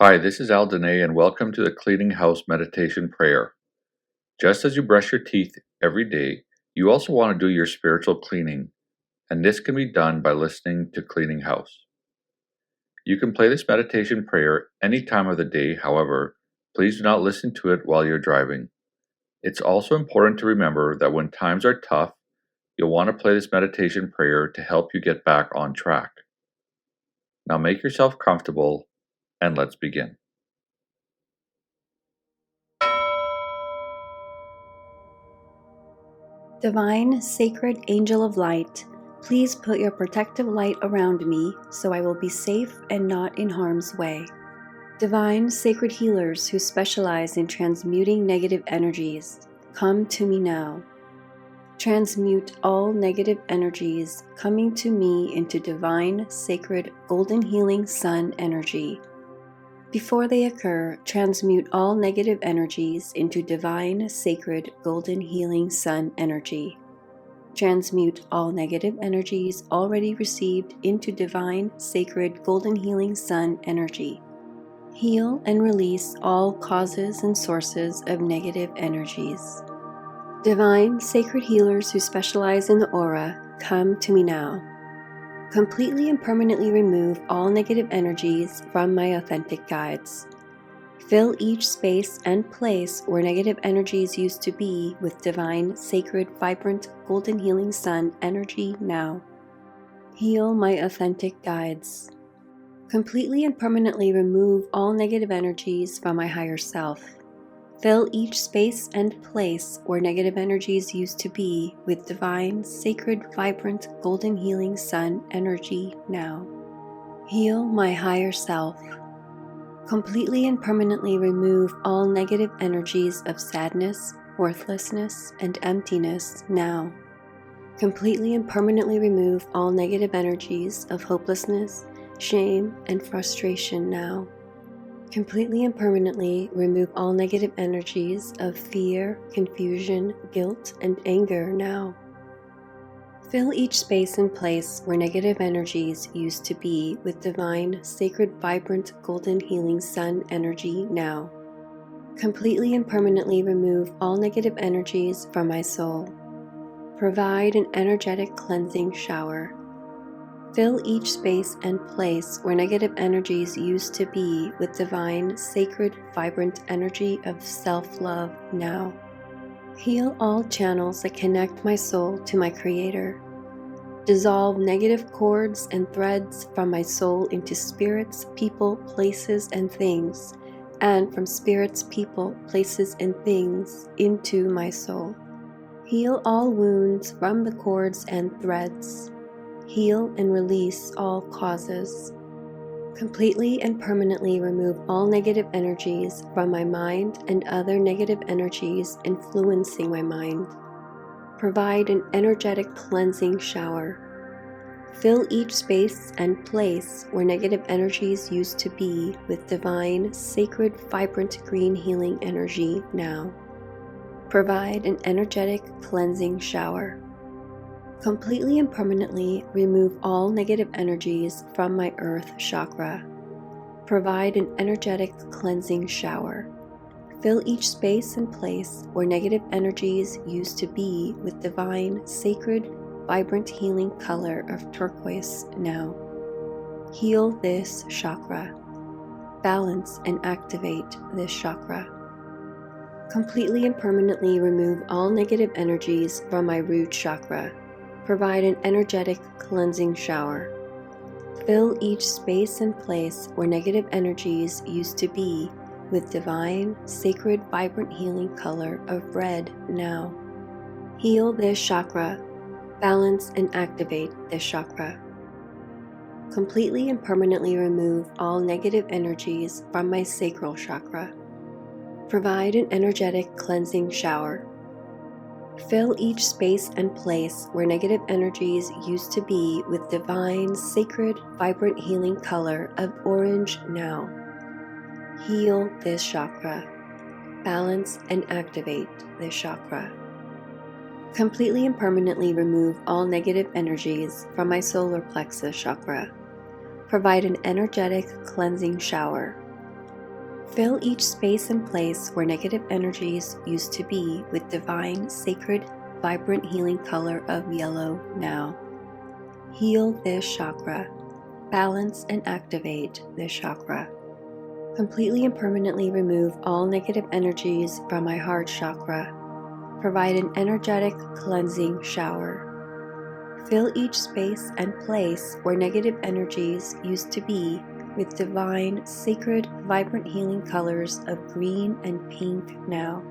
Hi, this is Al Dene, and welcome to the Cleaning House Meditation Prayer. Just as you brush your teeth every day, you also want to do your spiritual cleaning, and this can be done by listening to Cleaning House. You can play this meditation prayer any time of the day, however, please do not listen to it while you're driving. It's also important to remember that when times are tough, you'll want to play this meditation prayer to help you get back on track. Now make yourself comfortable, and let's begin. Divine, sacred angel of light, please put your protective light around me so I will be safe and not in harm's way. Divine, sacred healers who specialize in transmuting negative energies, come to me now. Transmute all negative energies coming to me into divine, sacred, golden healing sun energy. Before they occur, transmute all negative energies into divine, sacred, golden healing sun energy. Transmute all negative energies already received into divine, sacred, golden healing sun energy. Heal and release all causes and sources of negative energies. Divine, sacred healers who specialize in the aura, come to me now. Completely and permanently remove all negative energies from my authentic guides. Fill each space and place where negative energies used to be with divine, sacred, vibrant, golden healing sun energy now. Heal my authentic guides. Completely and permanently remove all negative energies from my higher self. Fill each space and place where negative energies used to be with divine, sacred, vibrant, golden healing sun energy now. Heal my higher self. Completely and permanently remove all negative energies of sadness, worthlessness, and emptiness now. Completely and permanently remove all negative energies of hopelessness, shame, and frustration now. Completely and permanently remove all negative energies of fear, confusion, guilt, and anger now. Fill each space and place where negative energies used to be with divine, sacred, vibrant, golden healing sun energy now. Completely and permanently remove all negative energies from my soul. Provide an energetic cleansing shower. Fill each space and place where negative energies used to be with divine, sacred, vibrant energy of self-love now. Heal all channels that connect my soul to my Creator. Dissolve negative cords and threads from my soul into spirits, people, places, and things, and from spirits, people, places, and things into my soul. Heal all wounds from the cords and threads. Heal and release all causes. Completely and permanently remove all negative energies from my mind and other negative energies influencing my mind. Provide an energetic cleansing shower. Fill each space and place where negative energies used to be with divine, sacred, vibrant green healing energy now. Provide an energetic cleansing shower. Completely and permanently remove all negative energies from my earth chakra. Provide an energetic cleansing shower. Fill each space and place where negative energies used to be with divine, sacred, vibrant healing color of turquoise now. Heal this chakra. Balance and activate this chakra. Completely and permanently remove all negative energies from my root chakra. Provide an energetic cleansing shower. Fill each space and place where negative energies used to be with divine, sacred, vibrant healing color of red now. Heal this chakra. Balance and activate this chakra. Completely and permanently remove all negative energies from my sacral chakra. Provide an energetic cleansing shower. Fill each space and place where negative energies used to be with divine, sacred, vibrant healing color of orange now. Heal this chakra. Balance and activate this chakra. Completely and permanently remove all negative energies from my solar plexus chakra. Provide an energetic cleansing shower. Fill each space and place where negative energies used to be with divine, sacred, vibrant healing color of yellow now. Heal this chakra. Balance and activate this chakra. Completely and permanently remove all negative energies from my heart chakra. Provide an energetic cleansing shower. Fill each space and place where negative energies used to be with divine, sacred, vibrant healing colors of green and pink now.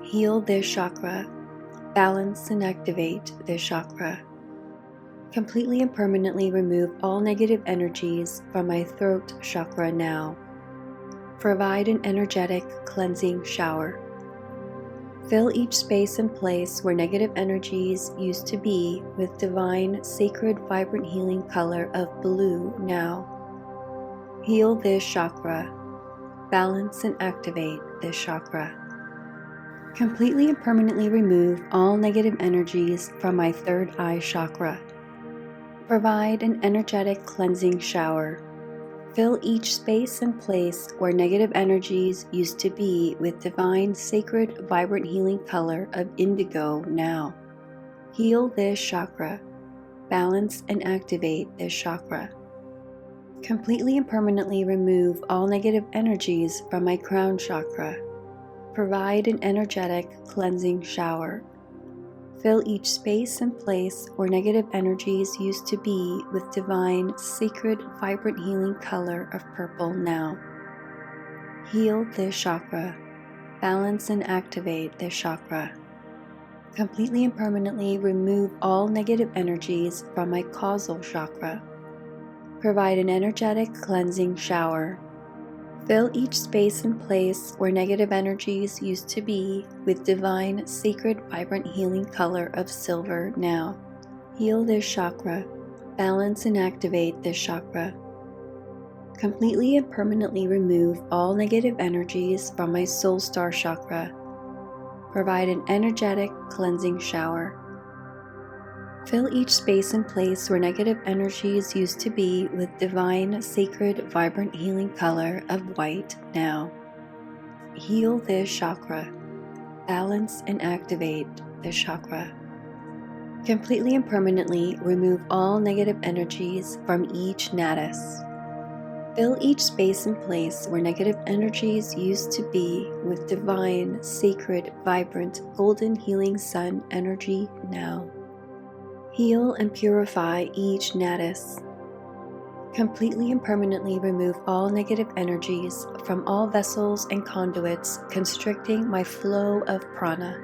Heal this chakra. Balance and activate this chakra. Completely and permanently remove all negative energies from my throat chakra now. Provide an energetic cleansing shower. Fill each space and place where negative energies used to be with divine, sacred, vibrant healing color of blue now. Heal this chakra. Balance and activate this chakra. Completely and permanently remove all negative energies from my third eye chakra. Provide an energetic cleansing shower. Fill each space and place where negative energies used to be with divine, sacred, vibrant healing color of indigo now. Heal this chakra. Balance and activate this chakra. Completely and permanently remove all negative energies from my crown chakra. Provide an energetic cleansing shower. Fill each space and place where negative energies used to be with divine, sacred, vibrant healing color of purple now. Heal this chakra. Balance and activate this chakra. Completely and permanently remove all negative energies from my causal chakra. Provide an energetic cleansing shower. Fill each space and place where negative energies used to be with divine, sacred, vibrant healing color of silver now. Heal this chakra. Balance and activate this chakra. Completely and permanently remove all negative energies from my soul star chakra. Provide an energetic cleansing shower. Fill each space and place where negative energies used to be with divine, sacred, vibrant healing color of white now. Heal this chakra. Balance and activate this chakra. Completely and permanently remove all negative energies from each nadis. Fill each space and place where negative energies used to be with divine, sacred, vibrant, golden healing sun energy now. Heal and purify each nadis. Completely and permanently remove all negative energies from all vessels and conduits constricting my flow of prana.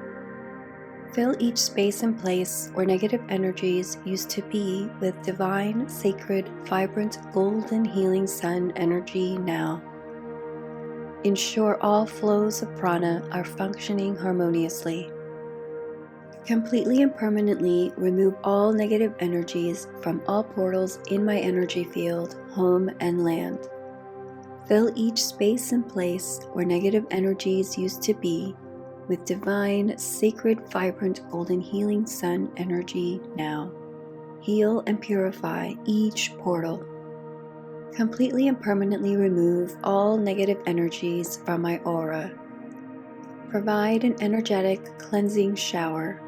Fill each space and place where negative energies used to be with divine, sacred, vibrant, golden healing sun energy now. Ensure all flows of prana are functioning harmoniously. Completely and permanently remove all negative energies from all portals in my energy field, home and land. Fill each space and place where negative energies used to be with divine, sacred, vibrant, golden healing sun energy now. Heal and purify each portal. Completely and permanently remove all negative energies from my aura. Provide an energetic cleansing shower.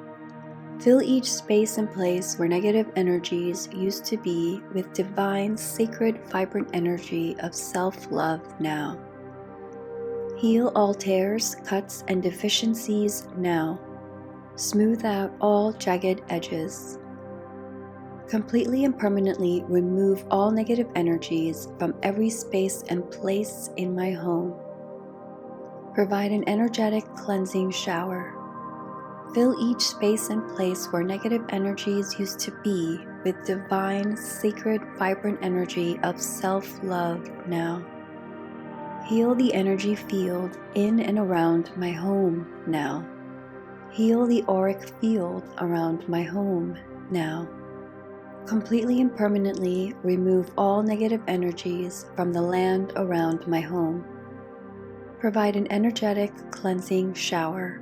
Fill each space and place where negative energies used to be with divine, sacred, vibrant energy of self-love now. Heal all tears, cuts, and deficiencies now. Smooth out all jagged edges. Completely and permanently remove all negative energies from every space and place in my home. Provide an energetic cleansing shower. Fill each space and place where negative energies used to be with divine, sacred, vibrant energy of self-love now. Heal the energy field in and around my home now. Heal the auric field around my home now. Completely and permanently remove all negative energies from the land around my home. Provide an energetic cleansing shower.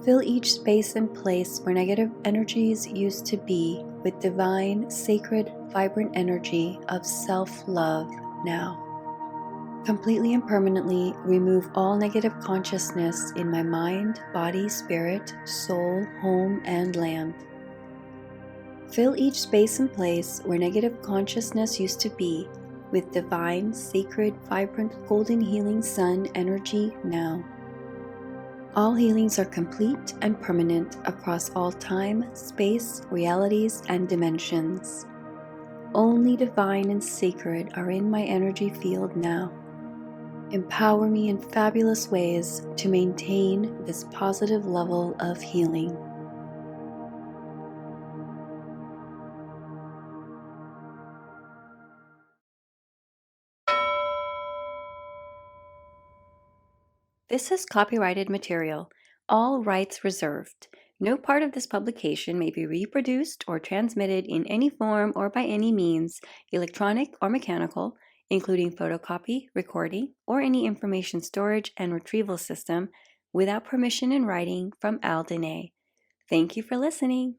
Fill each space and place where negative energies used to be with divine, sacred, vibrant energy of self-love now. Completely and permanently remove all negative consciousness in my mind, body, spirit, soul, home, and land. Fill each space and place where negative consciousness used to be with divine, sacred, vibrant, golden healing sun energy now. All healings are complete and permanent across all time, space, realities, and dimensions. Only divine and sacred are in my energy field now. Empower me in fabulous ways to maintain this positive level of healing. This is copyrighted material, all rights reserved. No part of this publication may be reproduced or transmitted in any form or by any means, electronic or mechanical, including photocopy, recording, or any information storage and retrieval system, without permission in writing from Al Dene. Thank you for listening.